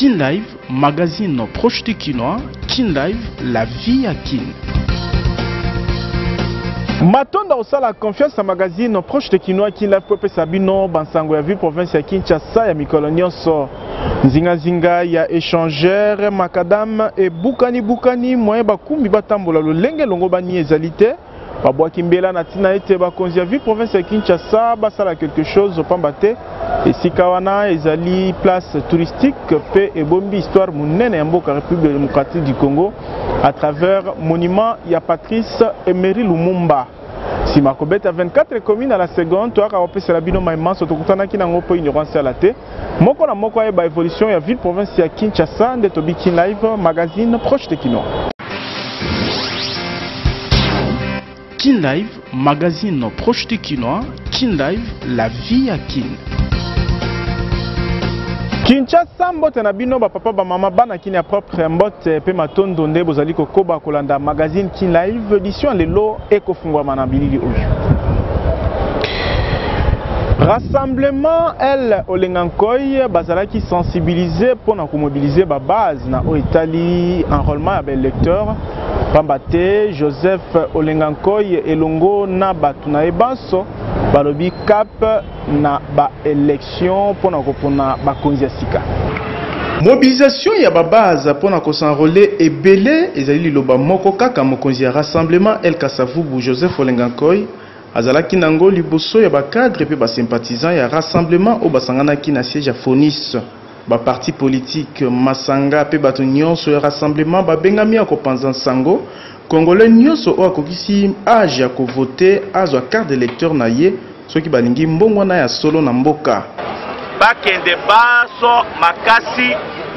Kin Live, magazine proche de Kinois. Kin Live, la vie à Kin. Matonda osala la confiance à magazine proche de Kinois Kin Live Pepe Sabino Bansango ya vie province ya Kinshasa ya mikolo nyonso zinga ya échangeur makadam et bukani moyen bakumbi batambola lolenge longo bani ezalité babwa kimbela na tina ete bakonzi ya vie province ya Kinshasa basala quelque chose pambate esika wana ezali place touristique pe ebombi histoire munene ya mboka République démocratique du Congo à travers monument ya Patrice Emery Lumumba. Si ma cobette à 24 communes à la seconde, toi, quand on peut se la bino maïman, surtout quand on a qui n'a pas ignorance à la tête. Moko na moko ya évolution ya ville province ya Kinshasa, de Tobi Kin Live, magazine proche de Kino. Kin Live, magazine proche de Kino. Kin Live, la vie à Kin. Kinshasa mbote na bino ba papa ba mama bana kini ya propre mbote pe matondo nde bozali kokoba kolanda magazine Kin Live édition lelo ekofungwa manabilili oyo. Rassemblement El Olengankoy bazalaki sensibiliser pour na mobiliser ba base na o Italie enrôlement ya lecteur pambate Joseph Olengankoy elongo na batuna ebanso balobi cap na ba élection pour na kopona ba konzi sika. Mobilisation ya ba base pour na ko s'enrôler ebele ezali loba moko kaka mokonzi ya rassemblement El Kasavubu Joseph Olengankoy azalaki nango liboso ya ba cadre pe ba sympathisants ya rassemblement o basangana ki na siège ya Fonis ba parti politique Masanga pe bato nyonso ya rassemblement ba bengami ya kopanza sango Congolais nyonso o akokisi âge ya ko voter azwa carte d'électeur na ye soki balingi mbongo na ya solo na mboka bakende baso makasi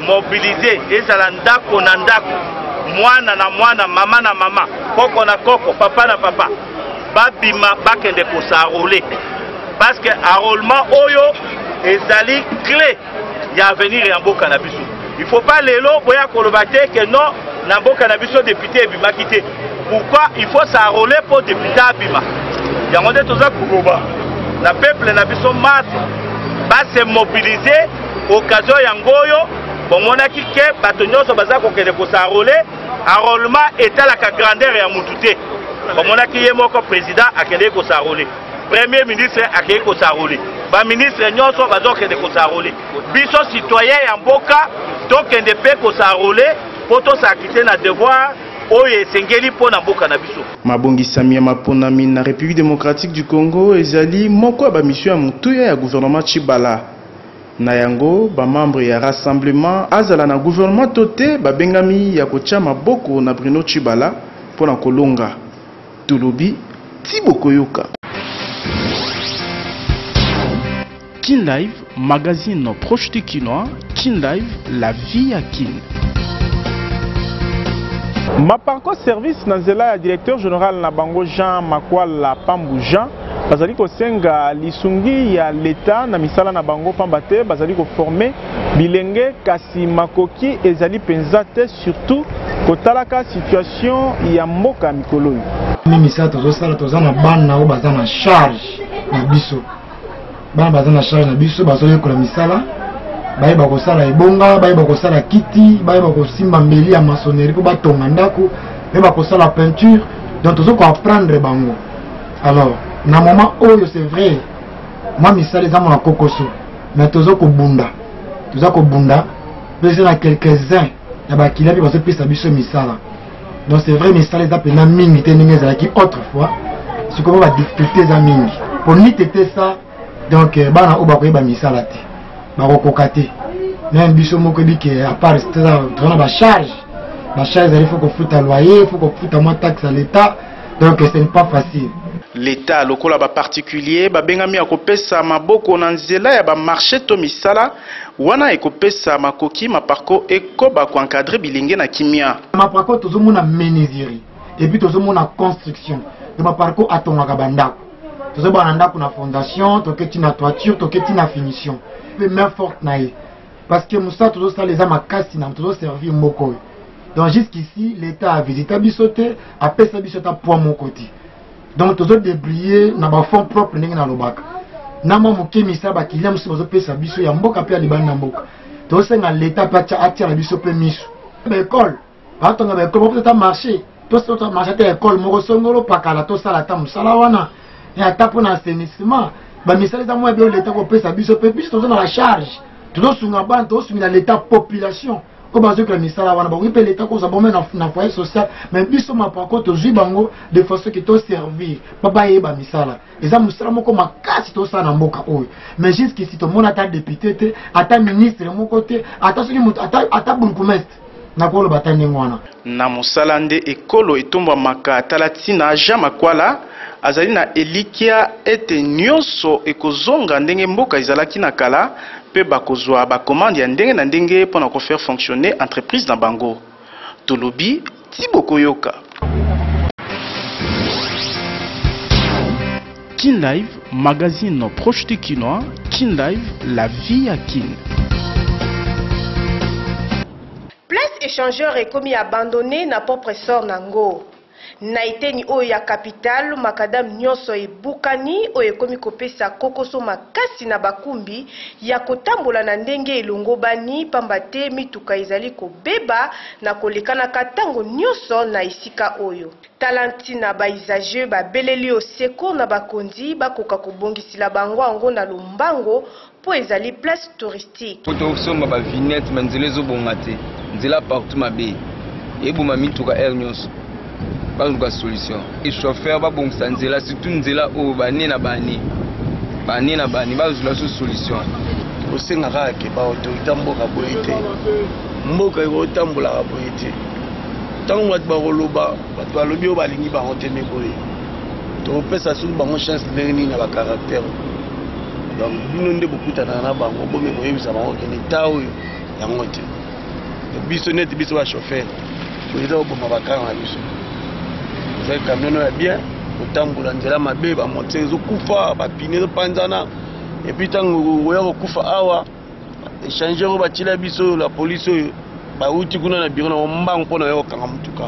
mobiliser ezala ndako na ndako mwana na mwana mama na mama koko na koko papa na papa babima bakende kosarole parce que enrôlement oyo ezali clé ya avenir ya mboka na biso. Il faut pas lelo boya kolobate que non na mboka na biso député ebima kité. Pourquoi il faut s'enrôler pour député abima? Yango nde toza kuloba na peuple na biso masse ba se mobiliser occasion yangoyo bomonaki ke bato nyonso baza kokende kosarole enrôlement etalaka grandeur ya mutu te. Bomonaki ye moko président akende kosarole premier ministre akende kosarole ba ministre nyonso bazokende kosarole biso citoyen ya mboka tokende pe kosarole po tosakite na devoir oyo esengeli mpo na mboka na biso. Mabongisami ya maponami na République démocratique du Congo ezali moko ba mission ya mutuya ya gouvernement Chibala na yango ba membre ya rassemblement azala na gouvernement tote ba bengami ya kotia maboko na Bruno Chibala pour na kolonga Tolobi Tibokoyoka. Kin Live, magazine proche de Kinois. Kin Live, la vie à Kin. Ma parcours service Nanzela ya directeur général na bango Jean Makwala Pambu Jean bazali ko senga lisungi ya l'État na misala na bango pambate bazali ko former bilenge kasi makoki ezali penzate surtout kotalaka situation ya mboka mikolo. Ni misala tozosala tozana bana o bazana charge na biso. Bana bazana charge na biso bazoli ko la misala baye bakosala ebonga baye bakosala kiti baye bakosimba mbeli ya maçonnerie po batonga ndako baye bakosala peinture donc tozo ko apprendre bango. Alors na moment oyo c'est vrai moi misala za mona kokoso mais tozo ko bunda mais na quelques-uns ya bakila bi bazo pesa biso misala donc c'est vrai misala za pena mingi te ningi ezalaki autrefois ce qu'on va difficulté za mingi pour ni tete ça donc bana o bakoyeba misala te bakokokate même biso moko biki à part tona ba charge il faut qu'on foute à loyer il faut qu'on foute à moins taxe à l'état donc ce n'est pas facile. L'état lokola ba particulier ba bengami akopesa maboko na nzela ya ba marché to misala wana ekopesa makoki maparko ekoba ko encadrer bilenge na kimia maparko tozomona menuiserie et puis tozomona construction de maparko atongaka bandako tozobana ndako na fondation toketi na toiture toketi na finition pe main forte nae parce que musa tozosala les amakasi na tozo servir moko. Donc jusqu'ici l'état a visité bisote a pesa bisota pour mon côté. Donc tozo débrouiller na ba fonds propre ndenge na lobaka. Na mo moke misa ba kilia musi bazo pesa biso ya mboka pe ya libani na mboka. tosenga l'état pe atia na biso pe miso ba école batonga ba école peut marché to sota marché te école moko songolo pakala to sala ta musala wana ya tapo na assainissement ba misala za mo be l'état ko pesa biso pe biso to na la charge to sunga ban to sunga l'état population ko bazo que misala wana ba oui pe l'état ko za bomé na foyer social mais biso ma par contre to bango de façon que to servir papa yeba misala eza musala moko makasi to sa na mboka oyo mais jusqu'ici to mona ta député te ata ministre moko te ata soki mutu ata bourgmestre na kolo batani ngwana na musala nde ekolo etombamaka tala tina Jean Makwala azali na elikia ete nyonso ekozonga ndenge mboka ezalaki na kala pe bakozwa bakomande ya ndenge na ndenge mpona kofaire fonctionner entreprise na bango tolobi Tiboko Yoka. Kin Live, magazine proche du Kinois. Kin Live, la vie à Kin. Place échangeur est commis abandonné na propre sort nango. Naiteni oyo ya capital makadam nyonso ebukani oyo ekomi kopesa kokoso makasi na bakumbi ya kotambola na ndenge elongo bani pamba te mituka ezali kobeba na kolekana katango nyonso na esika oyo. Talantina baisage babeleli oseko na bakonzi bakoka kobongisila bango ango na lombango po ezali place touristique. Poto somba ba vignette manzele zo bongate nzela partout mabe ebuma mituka air nyonso. Pas une solution. Et chauffeur va bon ça nzela surtout nzela o bani na bani pas une solution. Au Sénégal qui ba autorité mboka boyete mboka yo tambola boyete tant wat ba roloba bato alobi o balingi ba hotene boye to pesa sur bango chance learning na ba caractère donc bino nde bokutana na bango bo me boyebisa bango ke ni tawo ya ngote biso net biso ba chauffeur to eza oboma bakanga na biso. Le camion est bien, autant pour l'anzela mabe, ba monter zo kufa, ba piner zo panzana, et puis tant que kufa awa, échanger au batila biso la police, ba uti kuna na biro na mbang pona yo kanga mutuka.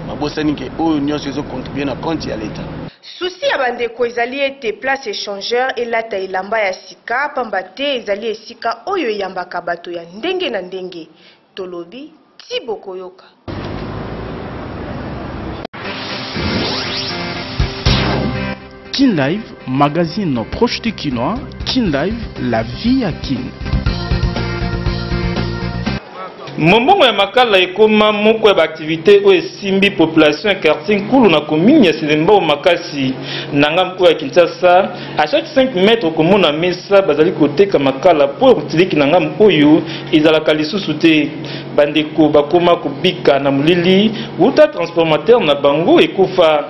Ba bosani ke o nyonso zo contribuer na compte ya l'État. Souci ya bandeko ezali ete place échangeur elata elamba ya sika pamba te ezali esika oyo yambaka bato ya ndenge na ndenge. Tolobi Tiboko Yoka. Kin Live, magazine proche du Kinois. Kin Live, la vie à Kin. Mombongo ya makala ekoma moko ya activité o esimbi population quartier nkulu na commune ya Selemba makasi nanga mko ya Kinshasa à chaque 5 mètres komona mesa bazali koteka makala po kutiliki nanga mkoyo ezalaka lisusu te bandeko bakoma kubika na mulili uta transformateur na bango ekufa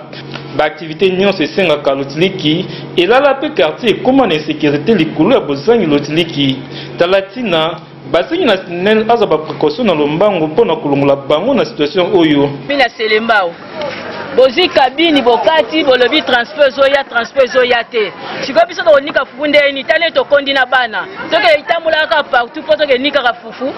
ba activité nyonso esengaka lotiliki elala pe quartier ekoma na insécurité likolo ya bozangi lotiliki talatina basengi na sinel aza ba précaution na lombango mpona kolongola bango na situation oyo mina selembao bozi kabini bokati bolobi transfert zoya te siko biso to nika funde ni tale to kondi na bana toke itamula ka partout po toke nika ka fufu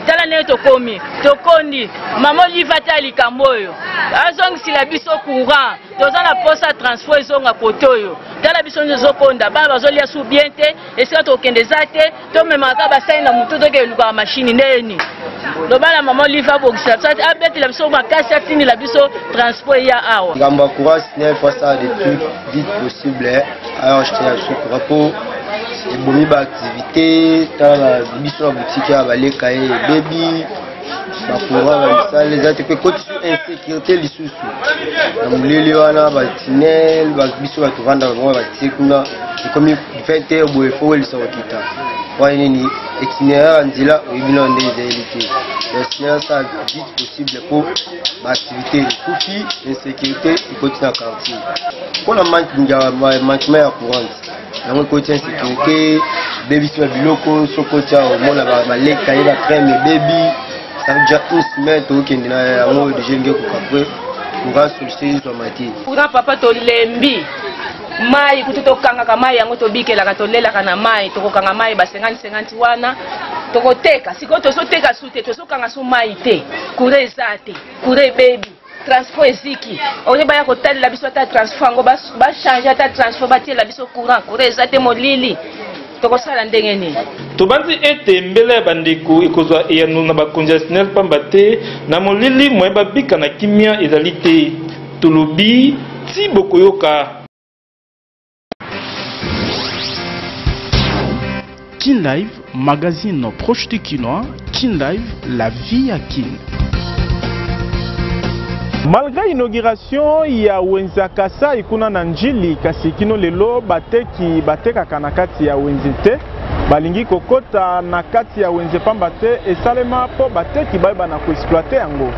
tala ne to komi to kondi mamo livata likamboyo azong sila biso courant toza na posa transfert zonga kotoyo tala biso nzo konda ba bazolia su bien te esika to kendeza te to memaka basai na mutu toke luka machine ndeni lobala mamo liva bokisa ça abeti la biso makasi atini la biso transport ya awa ngamba courage n'est pas ça de tout vite possible alors je tiens à ce rapport et bomi ba activité dans la biso boutique ya baleka et baby ba courant ça les autres que côté insécurité lisusu na mulili wana ba tinel ba biso ba tuvanda ngo ba tikuna comme fait boye fo le so kita wani ni itinéraire nzila ibino ndeze elité donc ça vite possible pour l'activité kufi insécurité côté na quartier pour la manquement ya courant na côté insécurité baby sur biloko sokotia au mona ba leka ina crème baby ça veut dire une semaine to kende na ngo de jenge ko kapre courant sur sur mati courant papa to lembi mai kututokanga mai yango tobikelaka tolelaka na mai tokokanga mai ba 50 wana tokoteka siko tozoteka sute tozokanga su mai te kure ezate kure baby transport eziki oye baya kotalela biso ta transfert ngo ba changer ta transfert batie la biso courant kure ezate molili tokosala ndenge nini tobandi ete mbele ya bandeko ekozwa eyano na bakonzi ya SNEL pamba te na molili moye babika na kimia ezali te. Tolobi ti bokoyoka. Kin Live, magazine proche du Kinois. Kin Live, la vie à Kin. Malgré l'inauguration ya Wenza Kasa ikuna na njili kasi kino lelo bateka kanakati ya Wenzete balingi kokota na kati ya Wenze pamba te esalema po bateki baiba na koexploiter yango.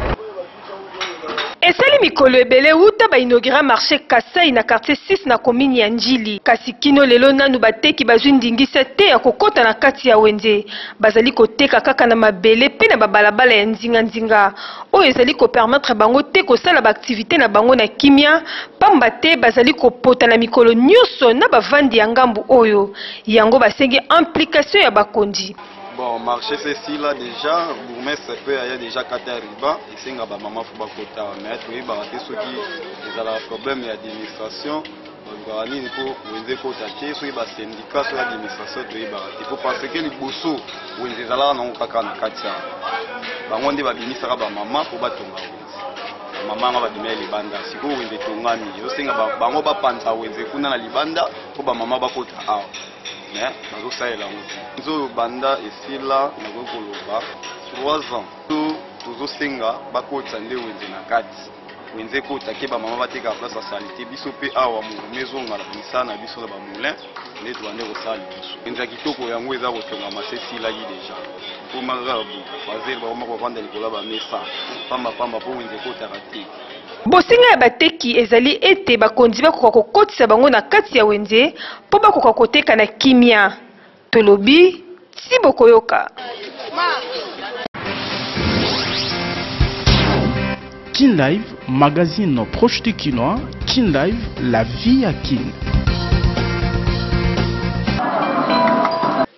Esali mikolo ebele uta ba inaugura marché Kasai na quartier 6 na commune ya Njili. Kasi kino lelo nanu bateki bazwi ndingisa te ya kokota na kati ya Wenze. Bazali koteka kaka na mabele pe na babalabala ya nzinga. Oyo ezali ko permettre bango te kosala ba activité na bango na kimia pamba te bazali kopota na mikolo nyonso na bavandi ya ngambu oyo. Yango basengi implication ya bakondi. Bon, marché ceci là déjà, bourgmestre peut y a déjà 4 riba et c'est ngaba maman faut bakota mais oui ba te soki ils ont un problème d'administration donc ni pour wenze kota te so ba syndicat so administration to ba il faut penser que les bosso wenze zala na kaka na katia bango ndi ba binisa ba maman pour batonga maman ba dimela libanda siko wenze tongami yo senga bango ba panza wenze kuna na libanda pour ba maman bakota awa mais bazo saela nzo banda esila na kokoloba 3 ans tuzo senga bakota nde wenze na kati wenze kota ke ba mama bateka place ya salite biso pe awa mu maison ngala bisana biso na ba moulin nde tuande ko sali biso enza kitoko yango eza kotonga masesila yi deja pour marabu bazel ba mama ko vanda likola ba mesa pamba po wenze kota rati. Bosinga ya bateki ezali ete bakonzi bakoka kokotisa bango na kati ya Wenze po bakoka koteka na kimia. Tolobi si bokoyoka. Kin Live, magazine proche du Kinois. Kin Live, la vie à Kin.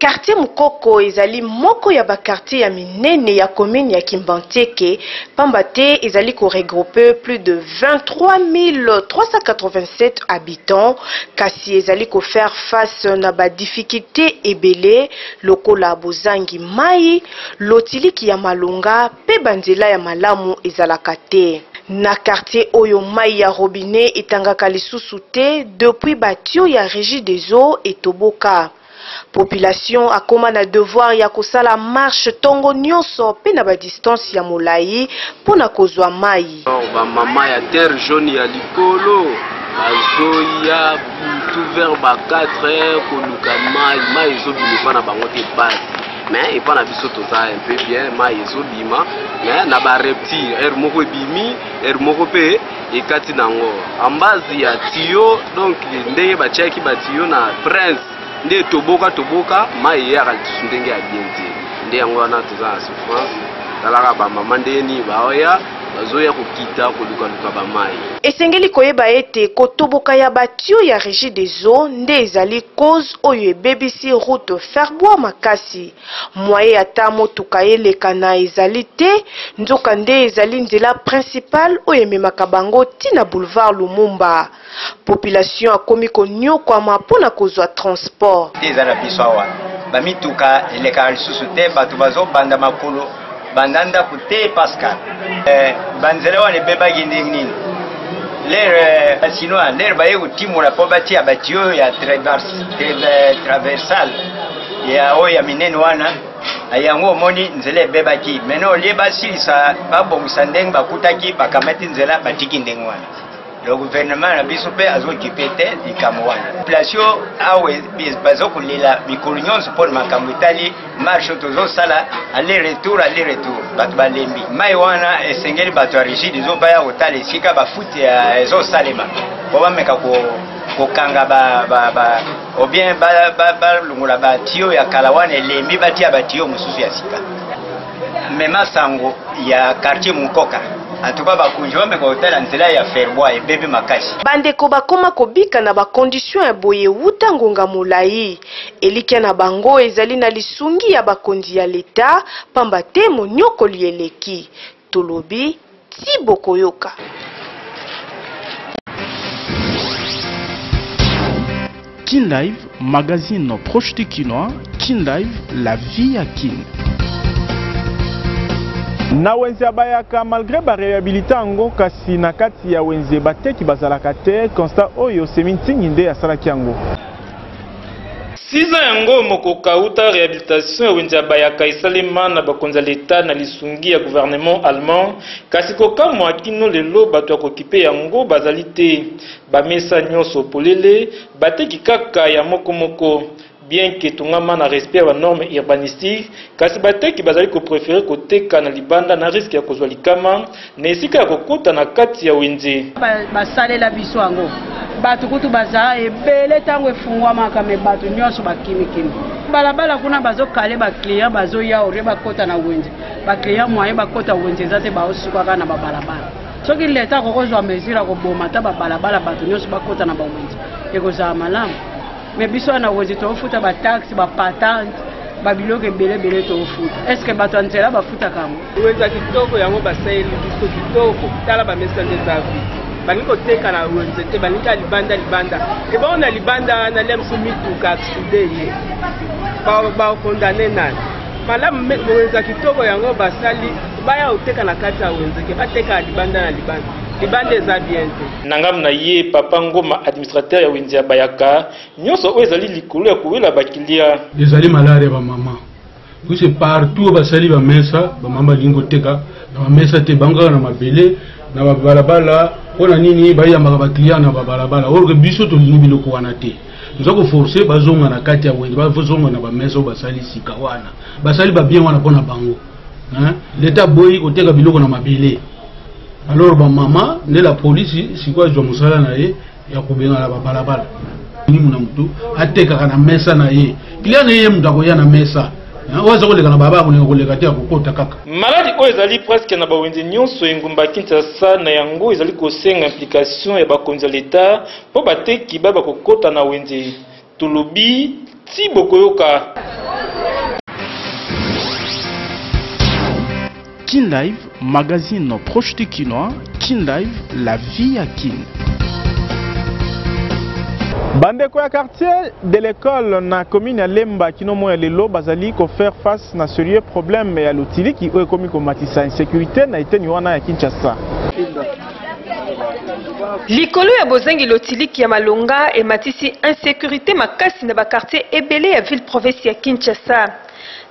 Quartier Mukoko ezali moko ya ba quartier ya minene ya commune ya Kimbanteke pamba te ezali ko regrouper plus de 23 387 habitants kasi ezali ko faire face na ba difficulté ebele lokola bozangi mai lotiliki ya malunga pe banzela ya malamu ezalaka te. Na quartier oyo mai ya robinet etangaka lisusu te depuis batio ya régie des eaux etoboka. Population akoma na devoir ya kosala marche tongo nyonso pe na ba distance ya molai pona kozwa mai. Ba mama ya terre jaune ya likolo azoya tout vers ba 4 heures koluka mai ezobima na bango te base mais et pas na biso toza un peu bien mai ezobima mais na ba reptile er moko bimi er moko pe ekati nango ambazi ya tio donc ndenge ba cheki ba tio na prince nde toboka mai ya kalisu ndenge ya biente nde yango wana toza na souffrance talaka ba mama ndeni baoya bazoya kokita koluka ba mai. Esengeli koyeba ete kotoboka ya batio ya régie des eaux nde ezali cause oyo ebebisi route Ferbois makasi moye ata motuka eleka na ezali te nzoka nde ezali nzela principale oyo ememaka bango tina boulevard Lumumba. Population akomi konyokwama mpona kozwa transport eza na biso awa bamituka eleka lisusu te bato bazobanda makolo bandanda kute Pascal banzela wana ebebaki ndenge nini lere sinoa lere baye kotimula po batia batio ya traversal ya oyo ya minene wana yango omoni nzela ebebaki mena olie basilisa babongisa ndenge bakutaki bakamati nzela batiki ndenge wana. Le gouvernement na biso pe azokipe te likambo wana. Population awe bazokolela mikolo nyonso mpona makambo etali marche tozosala aller retour bato balembi mai wana esengeli bato ya rigide ezobaya kotala esika bafuti ezosalema po bameka kokanga ou bien balongola batio ya kala wana elembi batia batio mosusu ya sika mema sango ya quartier Mukoka. En tout cas, bakunjome ko hôtel nzela ya Ferbois et bébé makasi. Bandeko bakoma kobika na ba condition ya boye wuta ngonga molai. Elikia na bango ezali na lisungi ya bakondi ya leta pamba te monyoko lieleki. Tolobi ti bokoyoka. Kin Live, magazine proche de Kinois. Kin Live, la vie à Kin. Na wenze abayaka malgré ba réhabilité ango kasi na kati ya wenze bateki bazalaka te constat oyo semintingi nde asalaki yango. 6 ans yango mokoka uta réhabilitation ya wenze abayaka esalema na bakonzi ya leta na lisungi ya gouvernement allemand kasi kokamwa kino lelo bato ya kokipe yango bazali te bamesa nyonso polele bateki kaka ya mokomoko. Bien que tungama na respect wa norme urbanistique kasi bateki bazali ko préférer koteka na libanda na risque ya kozwa likama na esika ya kokota na kati ya wenze basalela biso yango bato kutu baza ebele tango efungwamaka me bato nyonso bakimikimi balabala kuna bazokale baclient bazoya ore bakota na wenze baclient moyen bakota wenze eza te baosukaka na babalabala soki leta akokozwa mesure akoboma ata babalabala bato nyonso bakota na bawenze ekozala malamu. Mais biso na wenze tofuta ba taxi ba patente ba biloko ebele tofuta. Est-ce que bato nzela bafuta kamo? Wenza kitoko yango basayeli biso kitoko tala ba mesa ndezavi. Baniko teka na wenze te banika libanda. E ba on a libanda na lemsu mituka accident. Ba condamné na. Malamu wenza kitoko yango basali baya uteka na kati ya wenze ke bateka libanda na libanda. Libande za biente. Nangam na ye papa ngoma administrateur ya wenze ya bayaka nyonso oyo ezali likolo ya kowela bakilia ezali malade ba mama kusi partout basali ba mesa ba mama lingo teka na mesa te banga na mabele na babalabala pona nini bayamba ba client na babalabala orke biso to lingi biloko wana te nzako forcer bazonga na kati ya wenze bazonga na ba mesa basali sika wana basali ba bien wana pona bango l'état boy oteka biloko na mabele. Alors ba mama ne la police sikwa jwa musala na ye ya kubenga la balabala ni muna mtu ateka kana mesa na ye kila na ye mutako ya na mesa waza koleka na baba ko koleka te akokota kaka maladi oyo ezali presque na bawenze nyonso engumba Kinshasa na yango ezali kosenga implication ya bakonzi ya leta po bateki baba kokota na wenze tolobi ti bokoyoka. Kin Live, magazine proche de Kinois. Kin Live, la vie à Kin. Bandeko ya quartier de l'école na commune ya Lemba kino mo ya lelo bazali ko faire face na sérieux problème ya lotili ki o komi ko matisa insécurité na eteni wana ya Kinshasa. Likolo ya bozengi lotiliki ya Malonga et matisi insécurité makasi na ba quartier ebele ya ville province ya Kinshasa.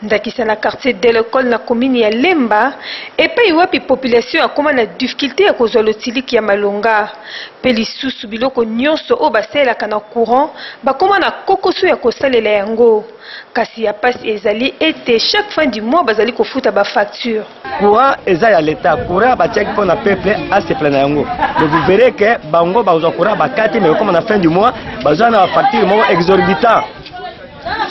Ndakisa na quartier de l'école na commune ya Lemba epai wapi population akoma na difficulté ya kozwa lotiliki ya Malonga pe lisusu biloko nyonso o baselaka na courant bakoma na kokoso ya kosalela yango kasi ya pasi ezali ete chaque fin du mois bazali kofuta ba facture courant eza ya l'état courant batiaki pour na peuple à se plaindre yango donc vous verrez que bango bazwa courant bakati mais comme na fin du mois bazwa na facture mo exorbitant.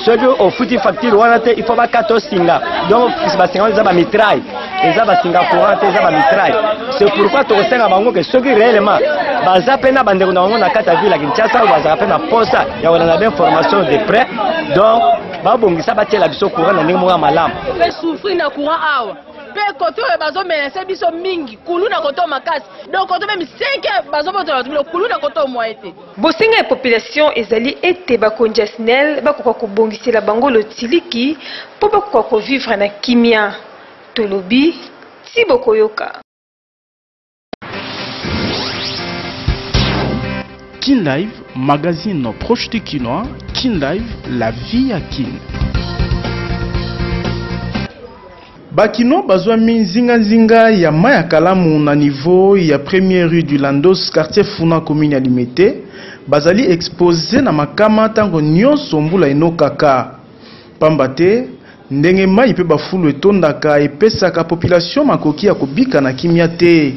Ceux qui ont foutu facture, il faut pas 14 singa. Donc, ils ont mitraille. Ils ont singapourant, ils ont mitraille. C'est pourquoi tu ressens à Bango que ceux qui réellement, ils ont peine à bander dans la ville à Kinshasa, ils ont peine à poser, il y a une information de près. Donc, ils ont battu la biso courant dans le mois malam. Ils peuvent souffrir dans le courant. Pe koto bazo menacé biso mingi kulu na koto makasi donc koto même 5 bazo botola tubilo kulu na koto moite bosinga population ezali ete bakonzi SNEL bakoka kobongisela bango lotiliki po bakoka ko vivre na kimia tolobi ti bokoyoka. Kin Live, magazine proche de Kinois. Kin Live, la vie à Kin. Bakino bazwa minzinga ya maya kalamu na niveau ya première rue du Landos quartier Funa commune ya Limete bazali exposé na makama tango nyonso mbula enokaka pambate ndenge mai pe bafulu etondaka epesaka population makoki ya kobika na kimia te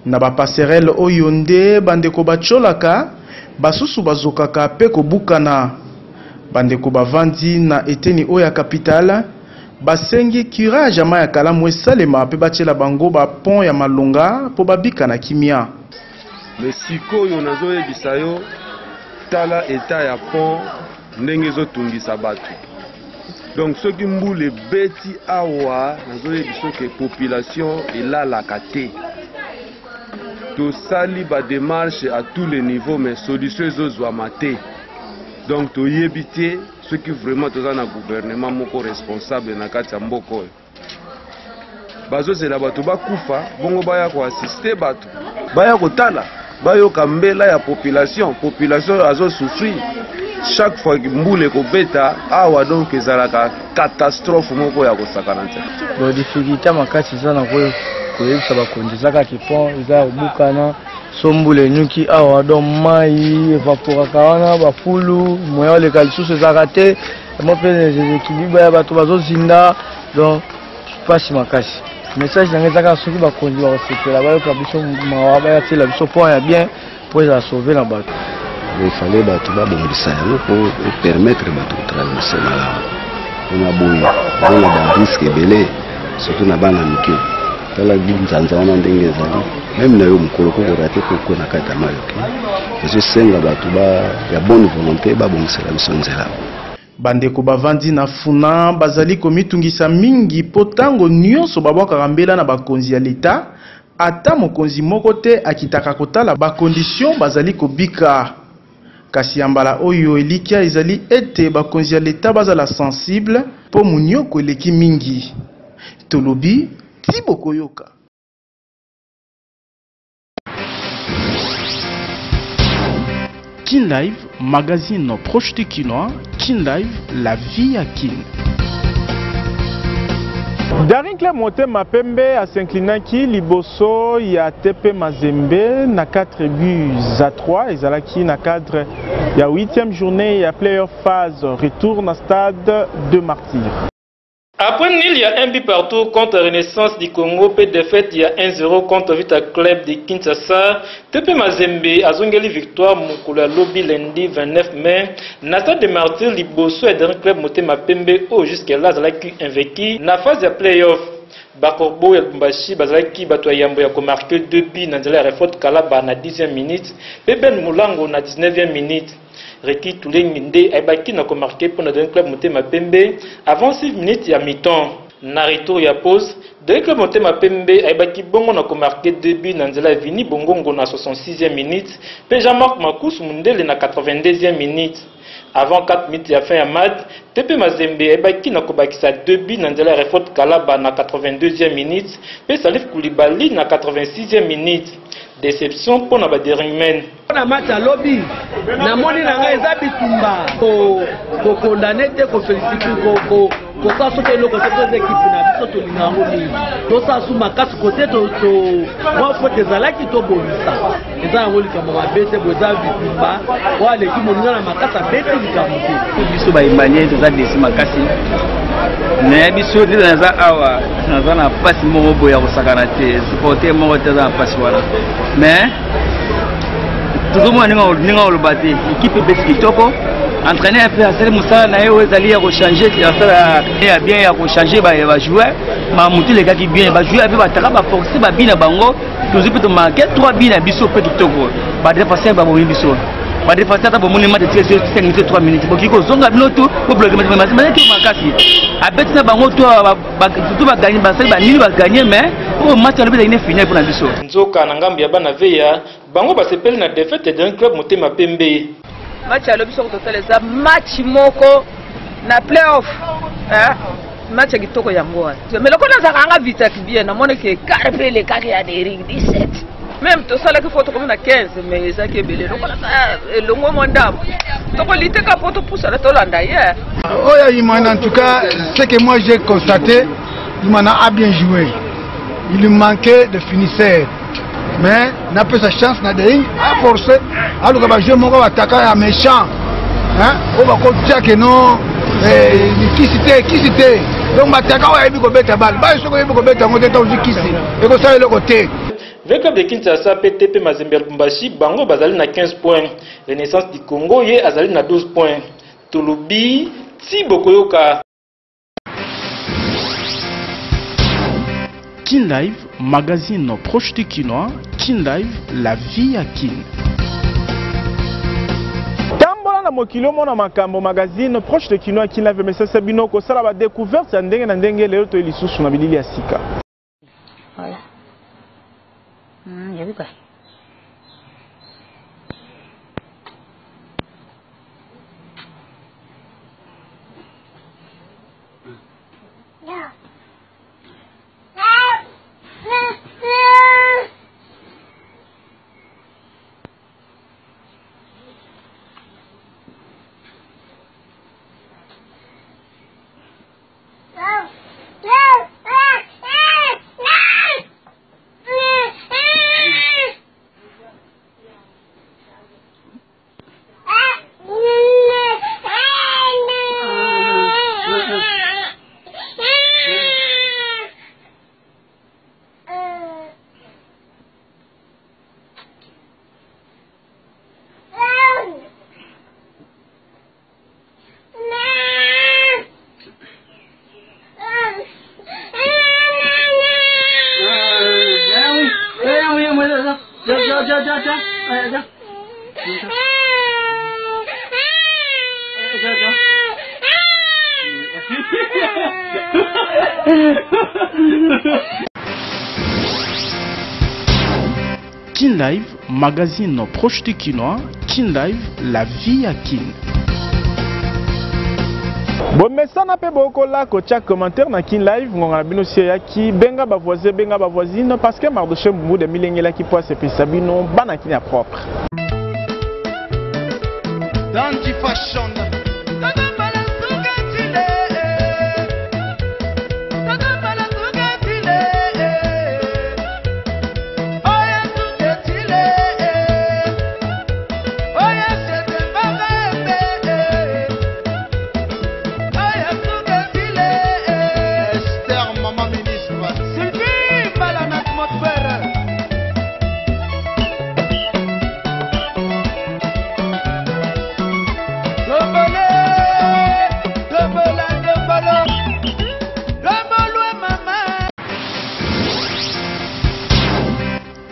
na ba passerelle oyo nde bandeko bacholaka basusu bazokaka pe kobukana bandeko bavandi na eteni oyo ya capitale basengi curage ama ya kalamu esalema pe batiela bango ba pont ya Malonga po babika na kimia. Mais sikoyo nazoyebisa yo tala eta ya pont ndenge ezotungisa bato. Donc soki mbule beti awa nazoyebisa ke population elalaka te. Tosali ba démarche à tous les niveaux mais solution ezozwama te. Donc toyebi te soki vraiment toza na gouvernement moko responsable na kati ya mboka oyo bazozela bato bakufa bongo baya koasiste bato baya kotala bayoka mbela ya population azosouffrir chaque fois mbula ekobeta awa donc ezalaka catastrophe moko ya kosakana te difficulté makasi eza na koyebisa bakonzi ezaka kipon eza ya kobukana so mbula enyuki awa donc mai evaporaka wana bafulu moya oleka lisusu ezalaka te emo mpe ekilibre ya bato bazozinda donc mpasi makasi message nanga ezaka soki bakonzi bakosepela bayoka biso mawa bayatela biso point ya bien mpo ezala sauve na bato il fallait bato babongisa yango mpo permettre bato kotraverse malamu mpona boye bazona bariske ebele surtout na bana mike tala nzanza wana ndenge ezali meme na yo mokolo kokora te koko na kati ya mayoke ezosenga bato ya bonne volonté babongisela biso nzela bandeko bavandi na funa bazali komitungisa mingi po ntango nyonso babwakaka mbela na bakonzi ya leta ata mokonzi moko te akitaka kotala bakondition bazali kobika kasi ya mbala oyo elikia ezali ete bakonzi ya leta bazala sensible po munyoko eleki mingi tolobi Thibaut Koyoka. Kin Live, magazine proche de Kinois. Kin Live, la vie à Kin. Daring Club Motema Pembe a s'inclinaki liboso ya TP Mazembe na 4 buts à 3 ezalaki na cadre ya 8e journée ya playoff phase retour na stade de Martyrs. Après Nil, il y a un but partout contre Renaissance du Congo, puis défaite, il y a 1-0 contre Vita Club de Kinshasa. TP Mazembe a zongeli victoire Mukula Lobby lundi 29 mai. Nasta de Martyrs, Liboso et Daring Club Motema Pembe, jusqu'à-là, Zalaki invaincu. Na phase de playoff, Bakorbo et Lumbashi, Bazalaki, Batoyambo, a marqué 2 buts dans la réforme Kalaba na 10e minute, Peben Moulango na 19e minute. Reki Toulenginde Aibaki n'a marqué pour notre club Motema Pembe avant 6 minutes à mi-temps. Na retour ya pause, Daring Club Motema Pembe Aibaki Bongo n'a marqué 2 buts dans la Vini Bongongo na 66e minute, puis Jean-Marc Makous Mundele na 82e minute. Avant 4 minutes à fin à mat, TP Mazembe Aibaki n'a bakisa 2 buts dans la réforme Kalaba na 82e minute, puis Salif Koulibaly na 86e minute. Déception pour la Daring Men. Na match à lobby, na moni na ngai eza bitumba ko condamner te ko féliciter ko ka sote loko te équipe na biso to lingango ni to sa su makasi côté to wa fote zalaki to bonisa eza ngoli kama mabete boza bitumba wa l'équipe moninga na makasa bete likamuti biso ba imanie eza desi makasi na biso te za awa na na passe moko boya ko sakana te supporter moko te za passe wala mais tout le monde n'a pas battu. L'équipe est Kitoko. Entraîner un peu à Sel Moussa, n'a pas allé à changer. Il a bien à changer, il va jouer. Mais les gars qui bien, va jouer avec Batara, va forcer, va bien à Bango. Tous les petits marqués, 3 bien à Bissau, petit Kitoko. Va défenser, va mourir Bissau. Va défenser, va mourir de 3 minutes. Pour qu'il y ait un autre, pour bloquer le match. Mais il y a un match. À Bango, tout va gagner, va gagner, mais pour le match, on va finir pour la Bissau. Nzoka Nangambia Banaveya. Bango basepeli na défaite de Daring Club Motema Pembe. Match à l'objet total ça match moko na playoff match kitoko ya ngoa. Mais lokona za kanga vita bien na mona ke carpe le kaki ya Daring 17. Même to sala ke photo comme na 15 mais ça ke belé lokona le ngo mondam. To ko liteka photo pour ça to landa hier. Oya Imana en tout cas ce que moi j'ai constaté Imana a bien joué. Il lui manquait de finisseur. Mais n'a pas sa chance na Daring a forcé alors que va jouer mon attaquant à méchant on va continuer que non qui c'était donc attaquant a ko beta balle ba so ko beta ngo teta uzi kisi et ko ça le côté le club de Kinshasa TP Mazembe Lubumbashi bango bazali na 15 points Renaissance du Congo ye azali na 12 points Tolobi Thibaut Koyoka. Kin Live, magazine proche de Kinois. Kin Live, la vie à Kin. Tambola na mokilo mona makambo magazine proche de Kinois Kin Live mais ça bino ko sala ba découverte ya ndenge na ndenge lelo to ilisusu na bilili ya sika. Voilà. Il y a vu quoi? Kin Live, magazine proche du Kinois. Kin Live, la vie à Kin. Bon mesana pe bokola ko tia commentaire na Kin Live ngonga bino sia ki benga ba voisin benga ba voisine parce que Mardoché Mbumbu de milengela ki poa se pesa bino bana Kina propre. Dandy fashion.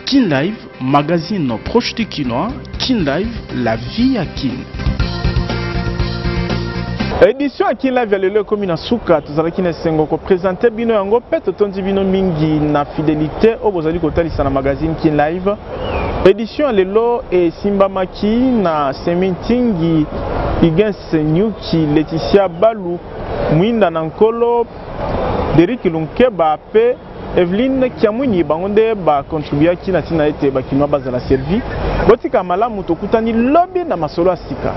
Kin Live, magazine proche du Kinois. Kin Live, la vie à Kin. Édition à Kin Live le commune Souka, tozala kine sengo ko présenter bino yango peto tondi bino mingi na fidélité au bozali ko talisa na magazine Kin Live. Édition lelo et Simba Maki na Semintingi Igence Nyuki Laetitia Balou Mwinda Nankolo Derek Lunkeba pe Evelyne Kiamwini bangonde ba contribuer ki na tina ete ba kinwa bazala servi botika malamu tokutani lobby na masolo asika.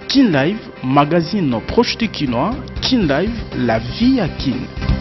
Kin Live, magazine proche du Kinois. Kin Live, la vie à Kin.